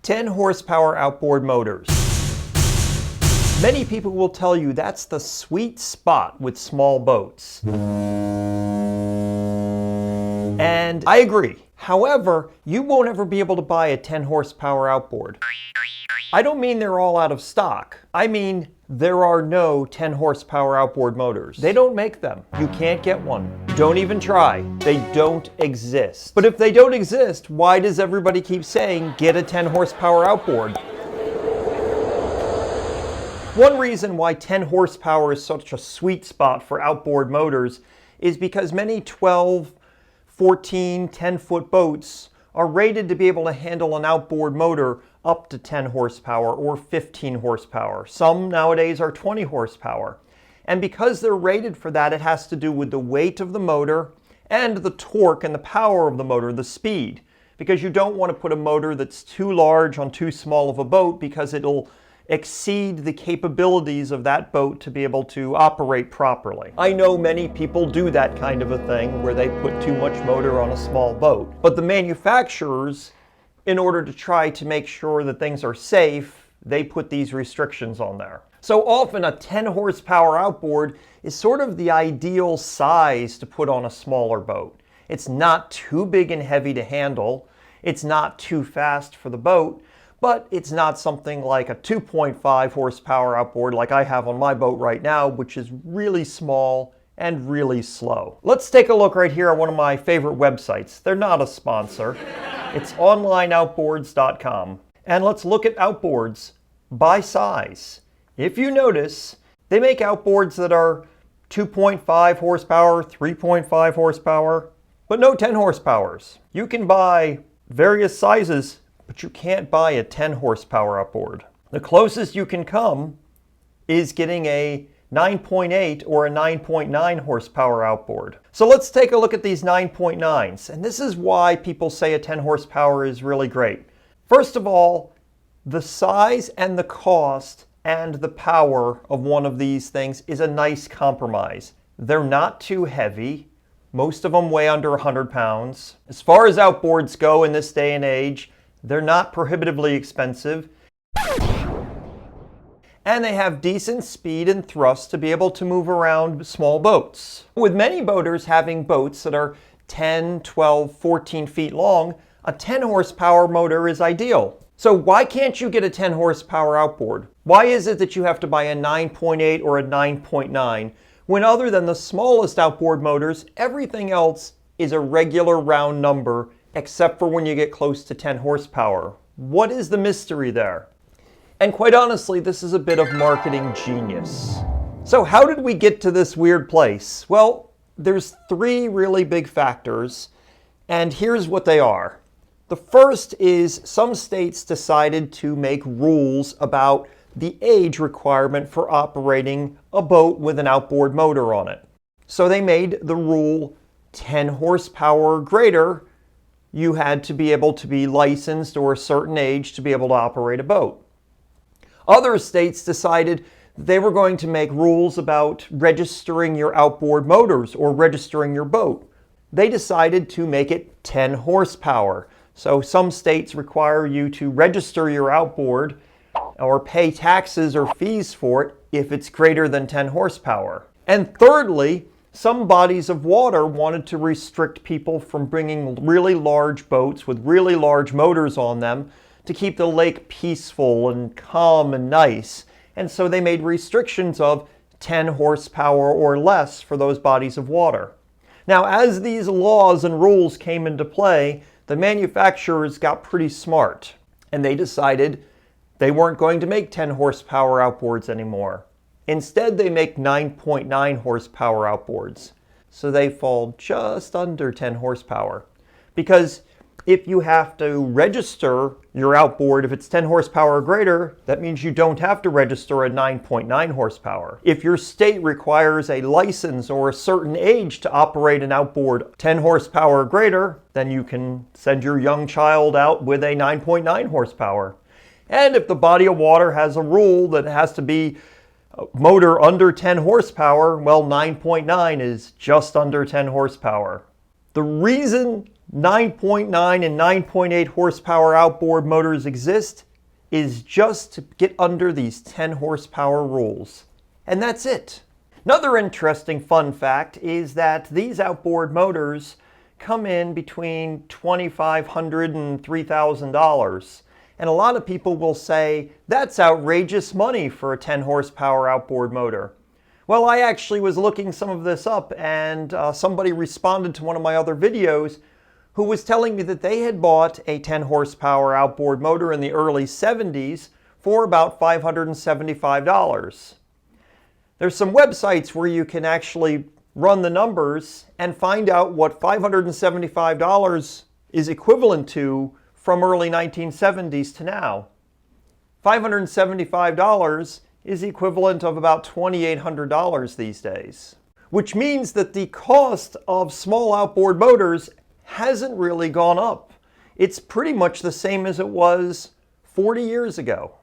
10 horsepower outboard motors. Many people will tell you that's the sweet spot with small boats. And I agree. However, you won't ever be able to buy a 10 horsepower outboard. I don't mean they're all out of stock. I mean there are no 10 horsepower outboard motors. They don't make them. You can't get one. Don't even try. They don't exist. But if they don't exist, why does everybody keep saying get a 10 horsepower outboard? One reason why 10 horsepower is such a sweet spot for outboard motors is because many 12, 14, 10-foot boats are rated to be able to handle an outboard motor up to 10 horsepower or 15 horsepower. Some nowadays are 20 horsepower. And because they're rated for that, it has to do with the weight of the motor and the torque and the power of the motor, the speed. Because you don't want to put a motor that's too large on too small of a boat because it'll exceed the capabilities of that boat to be able to operate properly. I know many people do that kind of a thing where they put too much motor on a small boat. But the manufacturers, in order to try to make sure that things are safe, they put these restrictions on there. So often a 10 horsepower outboard is sort of the ideal size to put on a smaller boat. It's not too big and heavy to handle. It's not too fast for the boat. But it's not something like a 2.5 horsepower outboard like I have on my boat right now, which is really small and really slow. Let's take a look right here at one of my favorite websites. They're not a sponsor. It's onlineoutboards.com. And let's look at outboards by size. If you notice, they make outboards that are 2.5 horsepower, 3.5 horsepower, but no 10 horsepowers. You can buy various sizes, but you can't buy a 10 horsepower outboard. The closest you can come is getting a 9.8 or a 9.9 horsepower outboard. So let's take a look at these 9.9s. And this is why people say a 10 horsepower is really great. First of all, the size and the cost and the power of one of these things is a nice compromise. They're not too heavy. Most of them weigh under 100 pounds. As far as outboards go in this day and age, they're not prohibitively expensive. And they have decent speed and thrust to be able to move around small boats. With many boaters having boats that are 10, 12, 14 feet long, a 10 horsepower motor is ideal. So why can't you get a 10 horsepower outboard? Why is it that you have to buy a 9.8 or a 9.9 when other than the smallest outboard motors, everything else is a regular round number except for when you get close to 10 horsepower? What is the mystery there? And quite honestly, this is a bit of marketing genius. So how did we get to this weird place? Well, there's three really big factors, and here's what they are. The first is some states decided to make rules about the age requirement for operating a boat with an outboard motor on it. So they made the rule 10 horsepower or greater, you had to be able to be licensed or a certain age to be able to operate a boat. Other states decided they were going to make rules about registering your outboard motors or registering your boat. They decided to make it 10 horsepower. So some states require you to register your outboard or pay taxes or fees for it if it's greater than 10 horsepower. And thirdly, some bodies of water wanted to restrict people from bringing really large boats with really large motors on them to keep the lake peaceful and calm and nice. And so they made restrictions of 10 horsepower or less for those bodies of water. Now, as these laws and rules came into play, the manufacturers got pretty smart and they decided they weren't going to make 10 horsepower outboards anymore. Instead, they make 9.9 horsepower outboards. So they fall just under 10 horsepower. Because if you have to register your outboard, if it's 10 horsepower or greater, that means you don't have to register a 9.9 horsepower. If your state requires a license or a certain age to operate an outboard 10 horsepower or greater, then you can send your young child out with a 9.9 horsepower. And if the body of water has a rule that it has to be motor under 10 horsepower, well, 9.9 is just under 10 horsepower. The reason 9.9 and 9.8 horsepower outboard motors exist is just to get under these 10 horsepower rules. And that's it. Another interesting fun fact is that these outboard motors come in between $2,500 and $3,000. And a lot of people will say, that's outrageous money for a 10 horsepower outboard motor. Well, I actually was looking some of this up, and somebody responded to one of my other videos who was telling me that they had bought a 10 horsepower outboard motor in the early 70s for about $575. There's some websites where you can actually run the numbers and find out what $575 is equivalent to from early 1970s to now. $575 is equivalent of about $2,800 these days, which means that the cost of small outboard motors hasn't really gone up. It's pretty much the same as it was 40 years ago.